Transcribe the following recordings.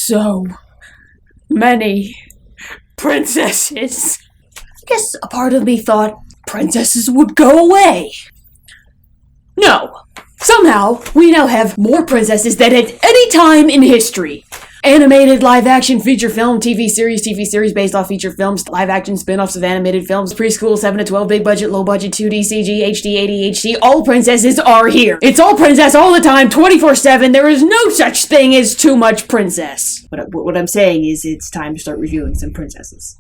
so many princesses. I guess a part of me thought princesses would go away. No. Somehow, we now have more princesses than at any time in history. Animated, live-action, feature film, TV series based off feature films, live-action spin-offs of animated films, preschool, 7 to 12, big budget, low budget, 2D, CG, HD, ADHD, all princesses are here. It's all princess all the time, 24/7. There is no such thing as too much princess. But what I'm saying is it's time to start reviewing some princesses.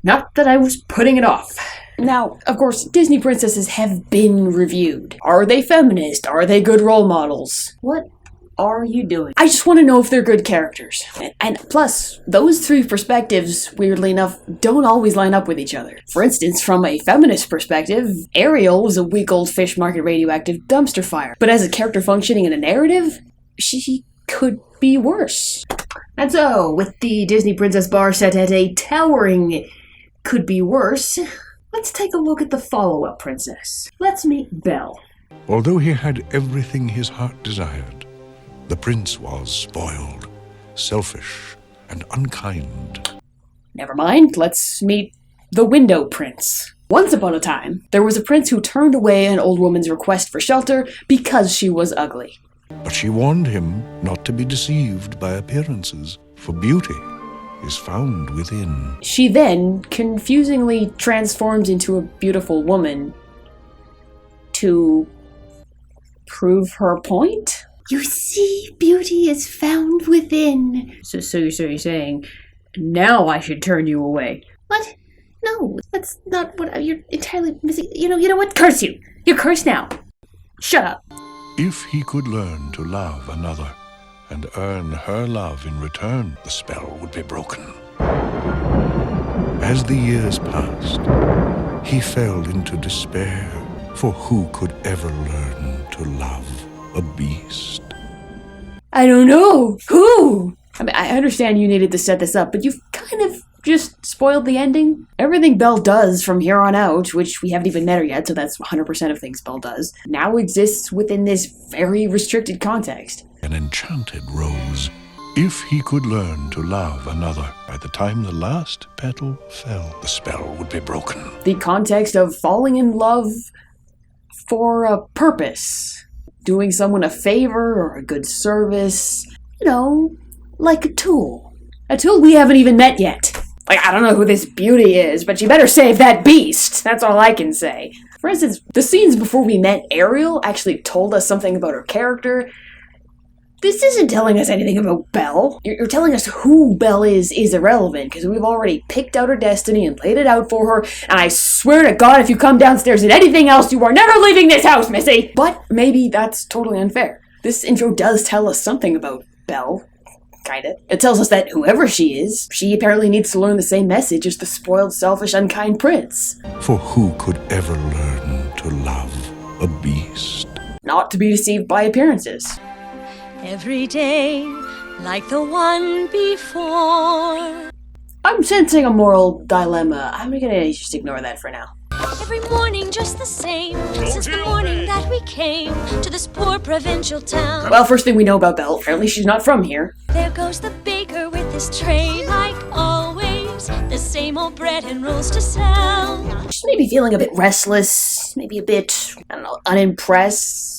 Not that I was putting it off. Now, of course, Disney princesses have been reviewed. Are they feminist? Are they good role models? What are you doing? I just want to know if they're good characters. And plus, those three perspectives, weirdly enough, don't always line up with each other. For instance, from a feminist perspective, Ariel was a week-old fish market radioactive dumpster fire. But as a character functioning in a narrative, she could be worse. And so, with the Disney princess bar set at a towering could be worse, let's take a look at the follow-up princess. Let's meet Belle. Although he had everything his heart desired, the prince was spoiled, selfish, and unkind. Never mind, let's meet the Window Prince. Once upon a time, there was a prince who turned away an old woman's request for shelter because she was ugly. But she warned him not to be deceived by appearances, for beauty is found within. She then confusingly transforms into a beautiful woman to prove her point? You see, beauty is found within. So you're saying, now I should turn you away. What? No, that's not what you're entirely missing. You know what? Curse you! You're cursed now. Shut up. If he could learn to love another and earn her love in return, the spell would be broken. As the years passed, he fell into despair, for who could ever learn to love a beast? I don't know. Who? I mean, I understand you needed to set this up, but you've kind of just spoiled the ending. Everything Belle does from here on out, which we haven't even met her yet, so that's 100% of things Belle does, now exists within this very restricted context. An enchanted rose. If he could learn to love another, by the time the last petal fell, the spell would be broken. The context of falling in love for a purpose. Doing someone a favor or a good service. You know, like a tool. A tool we haven't even met yet. Like, I don't know who this beauty is, but you better save that beast. That's all I can say. For instance, the scenes before we met Ariel actually told us something about her character. This isn't telling us anything about Belle. You're telling us who Belle is irrelevant, because we've already picked out her destiny and laid it out for her, and I swear to God, if you come downstairs and anything else, you are never leaving this house, Missy! But maybe that's totally unfair. This intro does tell us something about Belle. Kinda. It tells us that whoever she is, she apparently needs to learn the same message as the spoiled, selfish, unkind prince. For who could ever learn to love a beast? Not to be deceived by appearances. Every day, like the one before. I'm sensing a moral dilemma. I'm gonna just ignore that for now. Every morning just the same, since the morning that we came to this poor provincial town. Well, first thing we know about Belle, apparently she's not from here. There goes the baker with his tray, like always, the same old bread and rolls to sell. She's maybe feeling a bit restless, maybe a bit, I don't know, unimpressed.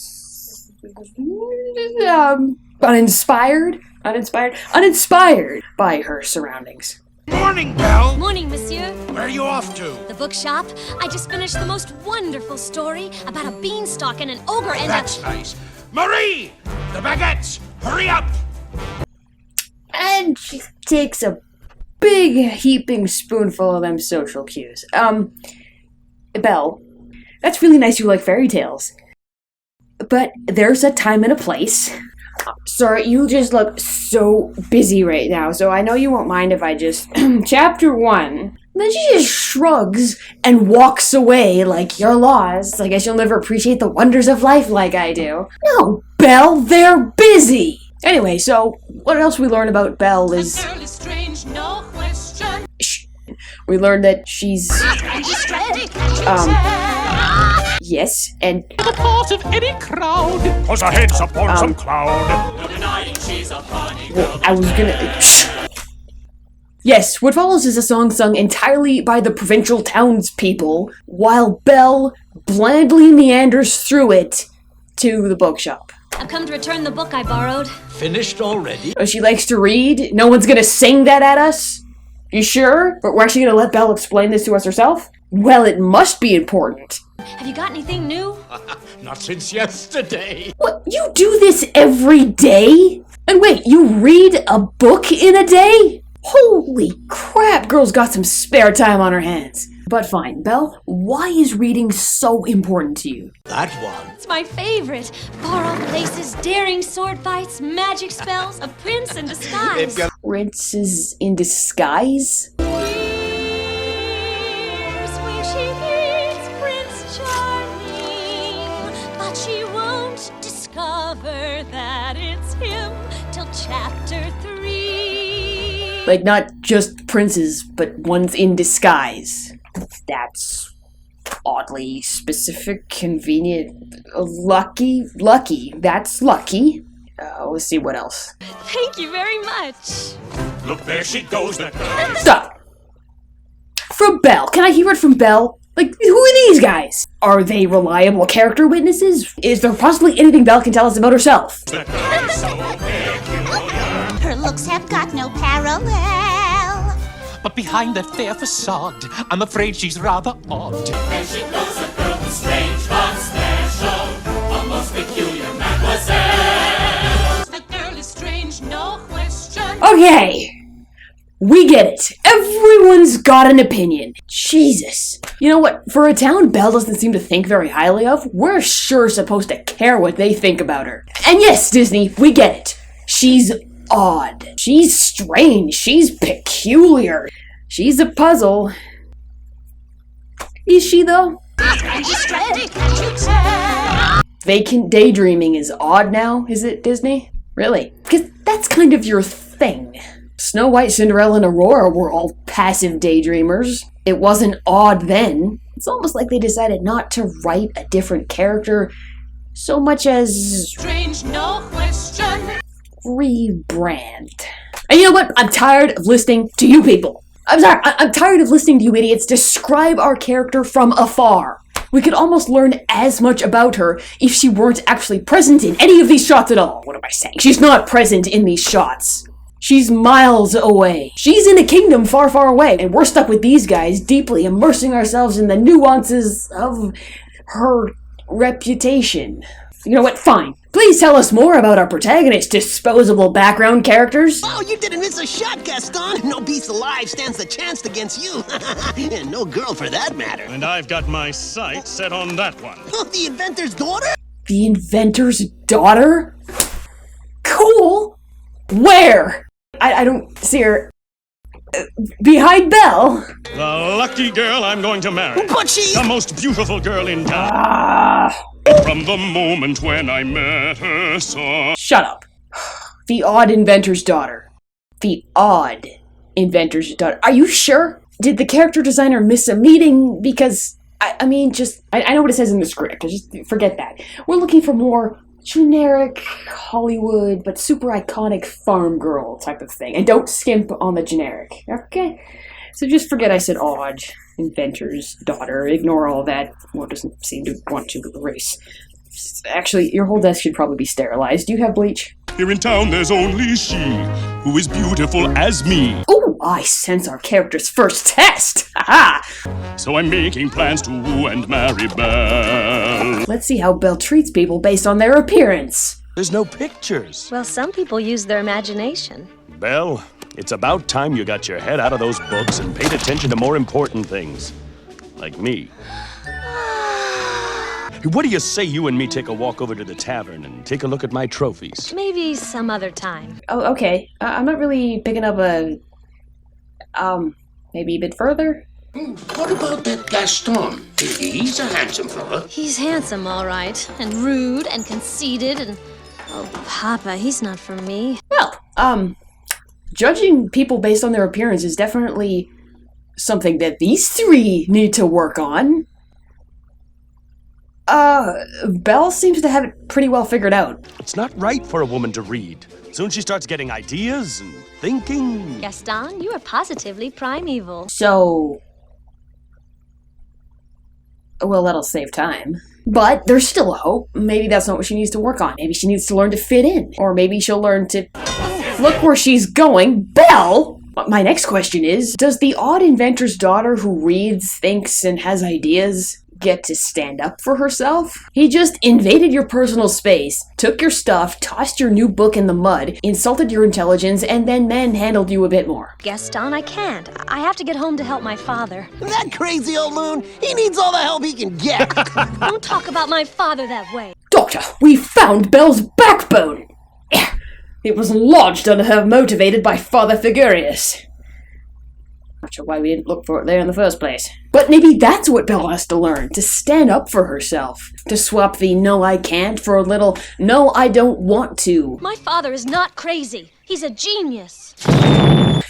Uninspired by her surroundings. Morning, Belle! Morning, monsieur. Where are you off to? The bookshop. I just finished the most wonderful story about a beanstalk and an ogre and That's nice. Marie! The baguettes! Hurry up! And she takes a big heaping spoonful of them social cues. Belle, that's really nice you like fairy tales. But there's a time and a place. Sorry, you just look so busy right now, so I know you won't mind if I just... Chapter 1. Then she just shrugs and walks away like you're lost. I guess you'll never appreciate the wonders of life like I do. No, Belle, they're busy! Anyway, so what else we learn about Belle is... girl is strange, no question. Shh. We learned that she's... Yes, and The part of any crowd. Toss our heads upon some cloud. I was gonna... Yes, what follows is a song sung entirely by the provincial townspeople, while Belle blandly meanders through it to the bookshop. I've come to return the book I borrowed. Finished already? Oh, she likes to read? No one's gonna sing that at us? You sure? But we're actually gonna let Belle explain this to us herself? Well, it must be important. Have you got anything new? Not since yesterday. What, you do this every day? And wait, you read a book in a day? Holy crap, girl's got some spare time on her hands. But fine, Belle, why is reading so important to you? That one. It's my favorite. Borrowed places, daring sword fights, magic spells, a prince in disguise. Princes in disguise? Here's where she meets Prince Charming, but she won't discover that it's him till chapter 3. Like, not just princes, but ones in disguise. That's oddly specific, convenient, lucky. That's lucky. Let's see what else. Thank you very much. Look, there she goes. Stop! From Belle. Can I hear it from Belle? Like, who are these guys? Are they reliable character witnesses? Is there possibly anything Belle can tell us about herself? Her looks have got no parallel. But behind that fair facade, I'm afraid she's rather odd. There she goes, a girl who's strange but special, a most peculiar mademoiselle. The girl is strange, no question. Okay. We get it. Everyone's got an opinion. Jesus. You know what? For a town Belle doesn't seem to think very highly of, we're sure supposed to care what they think about her. And yes, Disney, we get it. She's odd. She's strange. She's peculiar. She's a puzzle. Is she, though? Vacant daydreaming is odd now, is it, Disney? Really? Because that's kind of your thing. Snow White, Cinderella, and Aurora were all passive daydreamers. It wasn't odd then. It's almost like they decided not to write a different character so much as Strange, no question. rebrand. And you know what? I'm tired of listening to you people. I'm sorry, I'm tired of listening to you idiots describe our character from afar. We could almost learn as much about her if she weren't actually present in any of these shots at all. What am I saying? She's not present in these shots. She's miles away. She's in a kingdom far, far away, and we're stuck with these guys, deeply immersing ourselves in the nuances of her reputation. You know what? Fine. Please tell us more about our protagonist's disposable background characters. Oh, you didn't miss a shot, Gaston. No beast alive stands a chance against you. And no girl for that matter. And I've got my sights set on that one. Oh, the inventor's daughter? The inventor's daughter? Cool. Where? I don't see her. Behind Belle? The lucky girl I'm going to marry. But she... The most beautiful girl in town. Ah. From the moment when I met her, saw... Shut up. The odd inventor's daughter. The odd inventor's daughter. Are you sure? Did the character designer miss a meeting? Because, I mean, I know what it says in the script. Just forget that. We're looking for more generic Hollywood, but super iconic farm girl type of thing. And don't skimp on the generic. Okay? So just forget I said odd inventor's daughter. Ignore all that. Well, doesn't seem to want to erase. Actually, your whole desk should probably be sterilized. Do you have bleach? Here in town there's only she, who is beautiful as me. Oh, I sense our character's first test! Haha! So I'm making plans to woo and marry Belle. Let's see how Belle treats people based on their appearance. There's no pictures. Well, some people use their imagination. Belle, it's about time you got your head out of those books and paid attention to more important things. Like me. What do you say you and me take a walk over to the tavern and take a look at my trophies? Maybe some other time. Oh, okay. I'm not really picking up a... maybe a bit further? What about that Gaston? He's a handsome fella. He's handsome, all right, and rude and conceited and... Oh, Papa, he's not for me. Well, judging people based on their appearance is definitely something that these three need to work on. Belle seems to have it pretty well figured out. It's not right for a woman to read. Soon she starts getting ideas and thinking. Gaston, you are positively primeval. So... well, that'll save time. But there's still a hope. Maybe that's not what she needs to work on. Maybe she needs to learn to fit in. Or maybe she'll learn to... look where she's going. Belle! My next question is, does the odd inventor's daughter who reads, thinks, and has ideas get to stand up for herself? He just invaded your personal space, took your stuff, tossed your new book in the mud, insulted your intelligence, and then manhandled you a bit more. Gaston, I can't. I have to get home to help my father. That crazy old loon, he needs all the help he can get. Don't talk about my father that way. Doctor, we found Belle's backbone! It was lodged under her motivated by Father Figurius. Not sure why we didn't look for it there in the first place. But maybe that's what Belle has to learn, to stand up for herself. To swap the no I can't for a little no I don't want to. My father is not crazy. He's a genius.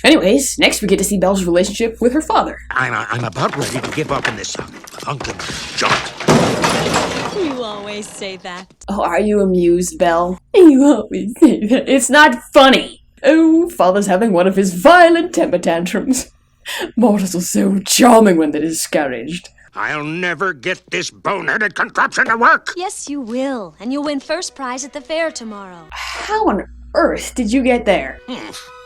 Anyways, next we get to see Belle's relationship with her father. I'm about ready to give up on this hunkin' junk. You always say that. Oh, are you amused, Belle? You always say that. It's not funny. Oh, father's having one of his violent temper tantrums. Mortals are so charming when they're discouraged. I'll never get this boneheaded contraption to work. Yes, you will. And you'll win first prize at the fair tomorrow. How on earth did you get there?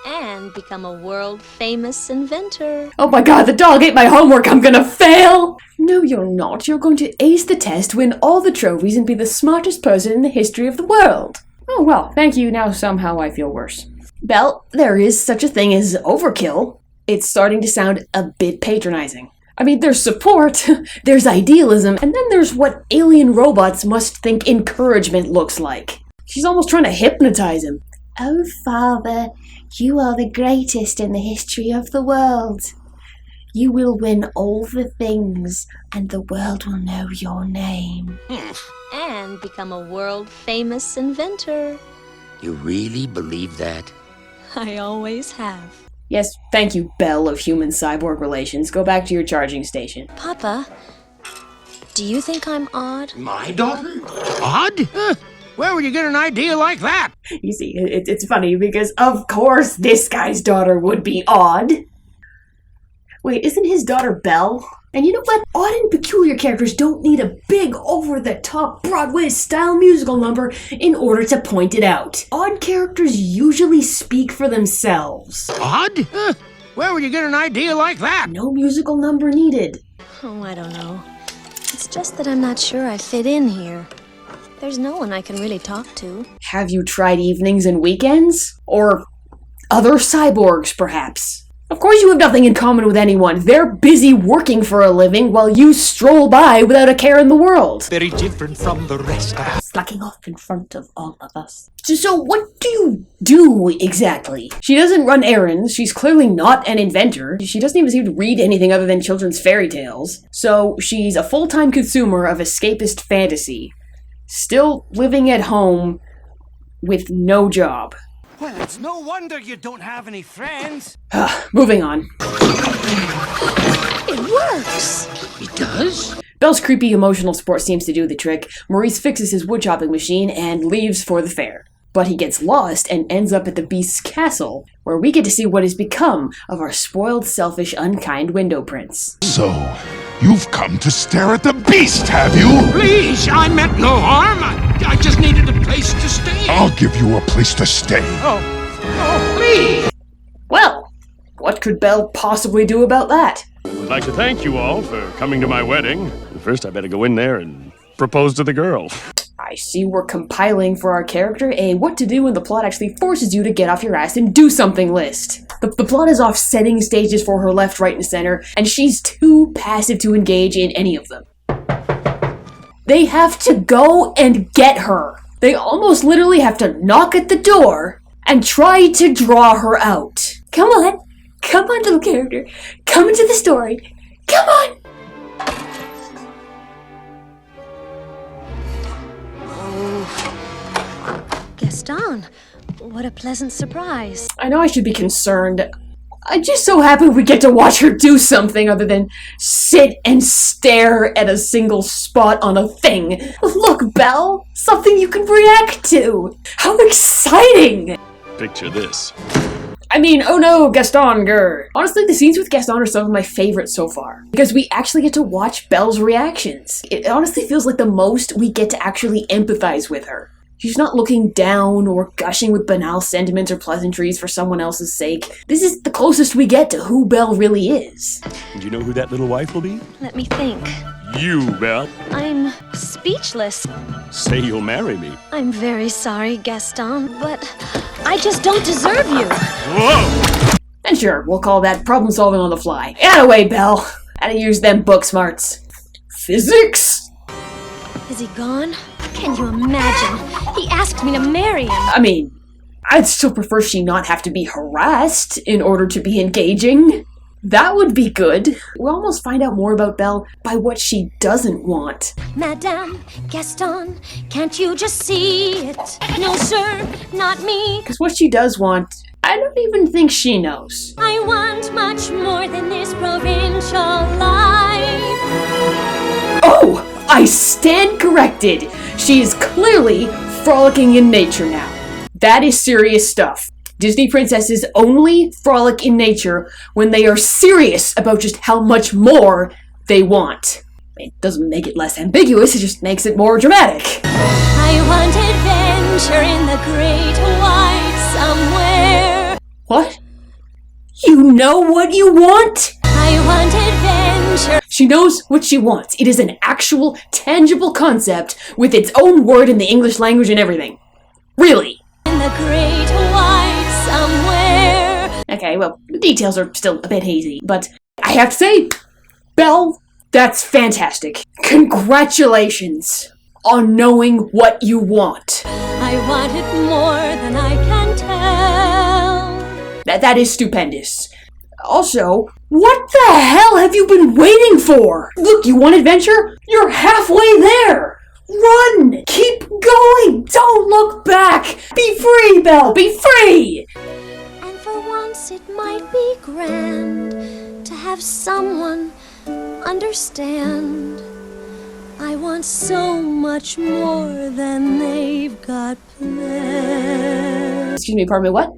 And become a world-famous inventor. Oh my god, the dog ate my homework! I'm gonna fail! No, you're not. You're going to ace the test, win all the trophies, and be the smartest person in the history of the world. Oh well, thank you. Now somehow I feel worse. Belle, there is such a thing as overkill. It's starting to sound a bit patronizing. I mean, there's support, there's idealism, and then there's what alien robots must think encouragement looks like. She's almost trying to hypnotize him. Oh, Father, you are the greatest in the history of the world. You will win all the things, and the world will know your name. And become a world-famous inventor. You really believe that? I always have. Yes, thank you, Belle of human-cyborg relations. Go back to your charging station. Papa, do you think I'm odd? My daughter? Odd? Where would you get an idea like that? You see, it's funny because, of course, this guy's daughter would be odd. Wait, isn't his daughter Belle? And you know what? Odd and peculiar characters don't need a big, over-the-top, Broadway-style musical number in order to point it out. Odd characters usually speak for themselves. Odd? Where would you get an idea like that? No musical number needed. Oh, I don't know. It's just that I'm not sure I fit in here. There's no one I can really talk to. Have you tried evenings and weekends? Or other cyborgs, perhaps? Of course you have nothing in common with anyone. They're busy working for a living while you stroll by without a care in the world. Very different from the rest of us. Slacking off in front of all of us. So what do you do exactly? She doesn't run errands. She's clearly not an inventor. She doesn't even seem to read anything other than children's fairy tales. So she's a full-time consumer of escapist fantasy. Still living at home with no job. Well, it's no wonder you don't have any friends. Moving on. It works! It does? Belle's creepy emotional support seems to do the trick. Maurice fixes his woodchopping machine and leaves for the fair. But he gets lost and ends up at the Beast's castle, where we get to see what has become of our spoiled, selfish, unkind window prince. So, you've come to stare at the beast, have you? Please, I meant no harm. I just needed a place to stay. I'll give you a place to stay. Oh, please. Well, what could Belle possibly do about that? I'd like to thank you all for coming to my wedding. First, I better go in there and propose to the girl. I see we're compiling for our character a what to do when the plot actually forces you to get off your ass and do something list. The plot is off setting stages for her left, right, and center, and she's too passive to engage in any of them. They have to go and get her. They almost literally have to knock at the door and try to draw her out. Come on, little character. Come into the story. Come on. Gaston, what a pleasant surprise. I know I should be concerned. I'm just so happy we get to watch her do something other than sit and stare at a single spot on a thing. Look, Belle, something you can react to. How exciting! Picture this. I mean, oh no, Gaston, grr. Honestly, the scenes with Gaston are some of my favorites so far, because we actually get to watch Belle's reactions. It honestly feels like the most we get to actually empathize with her. She's not looking down or gushing with banal sentiments or pleasantries for someone else's sake. This is the closest we get to who Belle really is. Do you know who that little wife will be? Let me think. You, Belle. I'm speechless. Say you'll marry me. I'm very sorry, Gaston, but I just don't deserve you. Whoa! And sure, we'll call that problem solving on the fly. Anyway, Belle, how to use them book smarts. Physics? Is he gone? Can you imagine? He asked me to marry him. I mean, I'd still prefer she not have to be harassed in order to be engaging. That would be good. We'll almost find out more about Belle by what she doesn't want. Madame Gaston, can't you just see it? No, sir, not me. Because what she does want, I don't even think she knows. I want much more than this provincial life. Oh! I stand corrected! She is clearly frolicking in nature now. That is serious stuff. Disney princesses only frolic in nature when they are serious about just how much more they want. It doesn't make it less ambiguous, it just makes it more dramatic. I want adventure in the great white somewhere. What? You know what you want? I want adventure. She knows what she wants. It is an actual, tangible concept with its own word in the English language and everything. Really. In the great white somewhere. Okay, well, the details are still a bit hazy, but I have to say, Belle, that's fantastic. Congratulations on knowing what you want. I want it more than I can tell. That is stupendous. Also, what the hell have you been waiting for? Look, you want adventure? You're halfway there! Run! Keep going! Don't look back! Be free, Belle! Be free! And for once it might be grand to have someone understand. I want so much more than they've got planned. Excuse me, pardon me, what?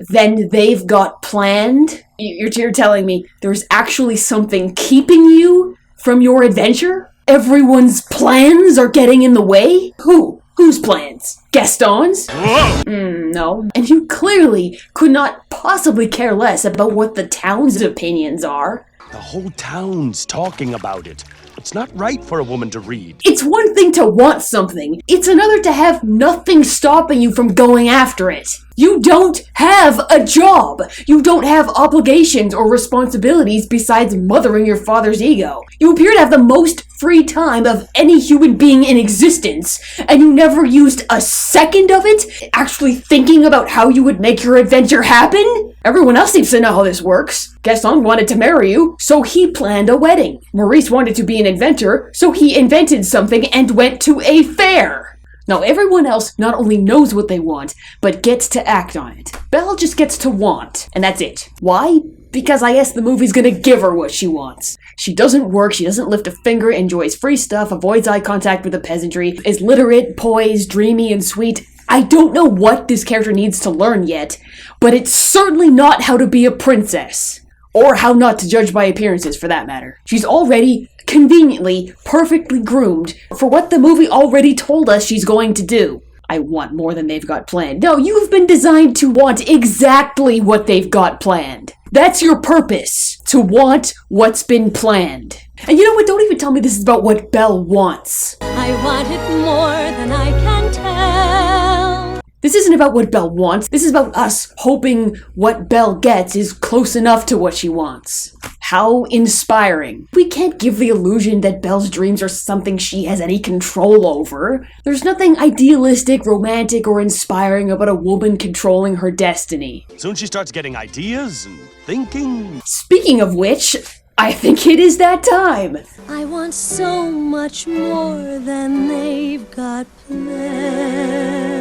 Then they've got planned? You're telling me there's actually something keeping you from your adventure? Everyone's plans are getting in the way? Who? Whose plans? Gaston's? Whoa! No. And you clearly could not possibly care less about what the town's opinions are. The whole town's talking about it. It's not right for a woman to read. It's one thing to want something. It's another to have nothing stopping you from going after it. You don't have a job. You don't have obligations or responsibilities besides mothering your father's ego. You appear to have the most free time of any human being in existence, and you never used a second of it actually thinking about how you would make your adventure happen? Everyone else seems to know how this works. Gaston wanted to marry you, so he planned a wedding. Maurice wanted to be an inventor, so he invented something and went to a fair. Now everyone else not only knows what they want, but gets to act on it. Belle just gets to want, and that's it. Why? Because I guess the movie's gonna give her what she wants. She doesn't work, she doesn't lift a finger, enjoys free stuff, avoids eye contact with the peasantry, is literate, poised, dreamy, and sweet. I don't know what this character needs to learn yet, but it's certainly not how to be a princess. Or how not to judge by appearances, for that matter. She's already, conveniently, perfectly groomed for what the movie already told us she's going to do. I want more than they've got planned. No, you've been designed to want exactly what they've got planned. That's your purpose, to want what's been planned. And you know what, don't even tell me this is about what Belle wants. I want it more than I can tell. This isn't about what Belle wants, this is about us hoping what Belle gets is close enough to what she wants. How inspiring. We can't give the illusion that Belle's dreams are something she has any control over. There's nothing idealistic, romantic, or inspiring about a woman controlling her destiny. Soon she starts getting ideas and thinking. Speaking of which, I think it is that time. I want so much more than they've got planned.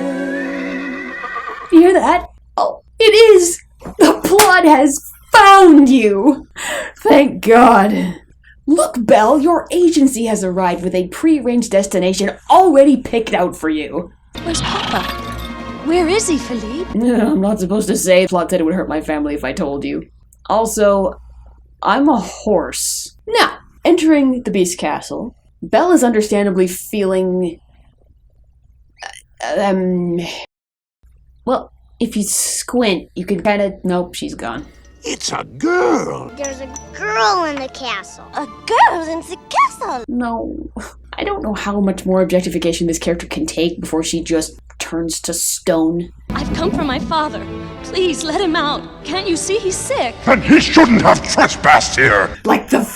You hear that? Oh, it is! The plot has found you! Thank God. Look, Belle, your agency has arrived with a pre-arranged destination already picked out for you. Where's Papa? Where is he, Philippe? I'm not supposed to say. Plot said it would hurt my family if I told you. Also, I'm a horse. Now, entering the Beast Castle, Belle is understandably feeling... Well, if you squint, you can kinda... Nope, she's gone. It's a girl. There's a girl in the castle. A girl in the castle? No. I don't know how much more objectification this character can take before she just turns to stone. I've come for my father. Please let him out. Can't you see he's sick? Then he shouldn't have trespassed here! Like the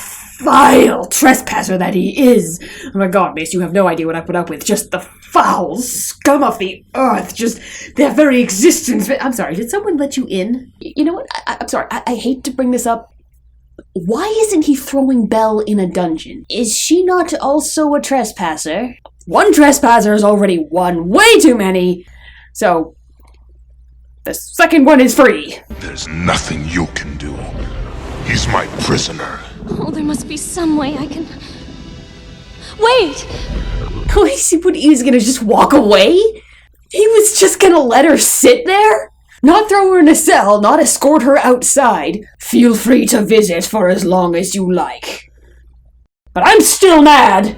vile trespasser that he is! Oh my god, Mace, you have no idea what I put up with. Just the foul scum of the earth. Just their very existence. I'm sorry, did someone let you in? You know what? I'm sorry, I hate to bring this up. Why isn't he throwing Belle in a dungeon? Is she not also a trespasser? One trespasser is already one, way too many! So, the second one is free. There's nothing you can do. He's my prisoner. Oh, there must be some way I can... Wait! He was gonna just walk away? He was just gonna let her sit there? Not throw her in a cell, not escort her outside. Feel free to visit for as long as you like. But I'm still mad!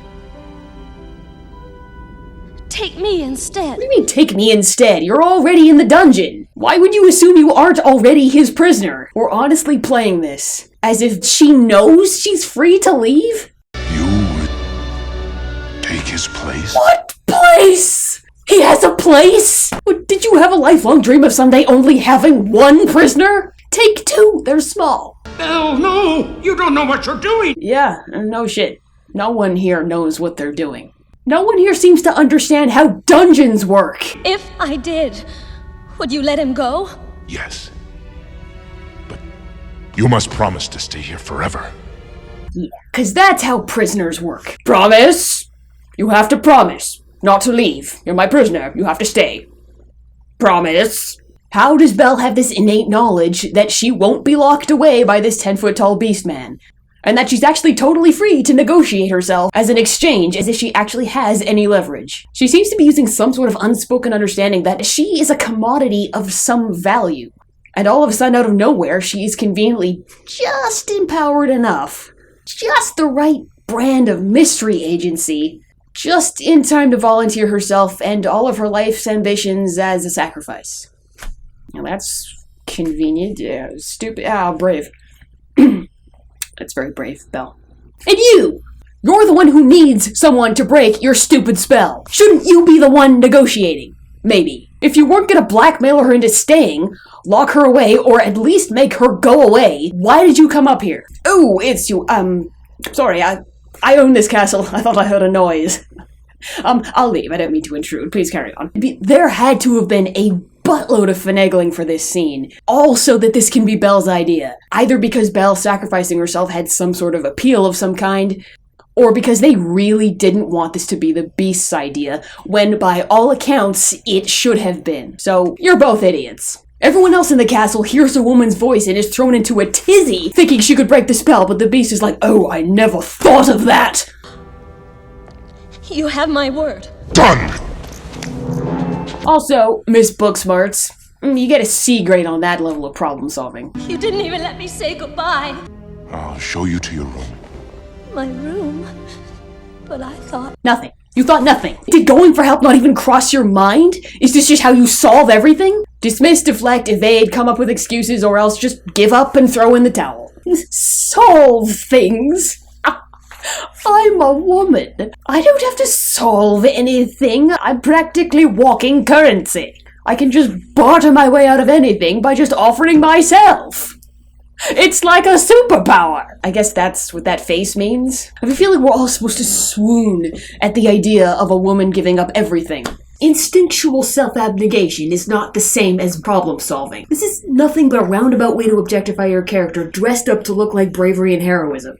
Take me instead. What do you mean, take me instead? You're already in the dungeon. Why would you assume you aren't already his prisoner? We're honestly playing this as if she knows she's free to leave? You would take his place? What place? He has a place? What, did you have a lifelong dream of someday only having one prisoner? Take two, they're small. Belle, no! You don't know what you're doing! Yeah, no shit. No one here knows what they're doing. No one here seems to understand how dungeons work. If I did, would you let him go? Yes. But you must promise to stay here forever. Yeah, 'cause that's how prisoners work. Promise? You have to promise. Not to leave. You're my prisoner. You have to stay. Promise. How does Belle have this innate knowledge that she won't be locked away by this 10-foot-tall beast man? And that she's actually totally free to negotiate herself as an exchange as if she actually has any leverage. She seems to be using some sort of unspoken understanding that she is a commodity of some value. And all of a sudden, out of nowhere, she is conveniently just empowered enough. Just the right brand of mystery agency. Just in time to volunteer herself and all of her life's ambitions as a sacrifice. Now that's convenient. Yeah, stupid. Brave. That's very brave, Belle. And you! You're the one who needs someone to break your stupid spell. Shouldn't you be the one negotiating? Maybe. If you weren't gonna blackmail her into staying, lock her away, or at least make her go away, why did you come up here? Oh, it's you. Sorry, I own this castle. I thought I heard a noise. I'll leave. I don't mean to intrude. Please carry on. There had to have been a buttload of finagling for this scene. All so that this can be Belle's idea. Either because Belle sacrificing herself had some sort of appeal of some kind, or because they really didn't want this to be the Beast's idea, when by all accounts, it should have been. So, you're both idiots. Everyone else in the castle hears a woman's voice and is thrown into a tizzy, thinking she could break the spell, but the Beast is like, oh, I never thought of that! You have my word. Done! Also, Miss Booksmarts, you get a C grade on that level of problem solving. You didn't even let me say goodbye. I'll show you to your room. My room? But I thought... Nothing. You thought nothing. Did going for help not even cross your mind? Is this just how you solve everything? Dismiss, deflect, evade, come up with excuses, or else just give up and throw in the towel. Solve things? I'm a woman. I don't have to solve anything. I'm practically walking currency. I can just barter my way out of anything by just offering myself. It's like a superpower. I guess that's what that face means. I have a feeling we're all supposed to swoon at the idea of a woman giving up everything. Instinctual self-abnegation is not the same as problem solving. This is nothing but a roundabout way to objectify your character dressed up to look like bravery and heroism.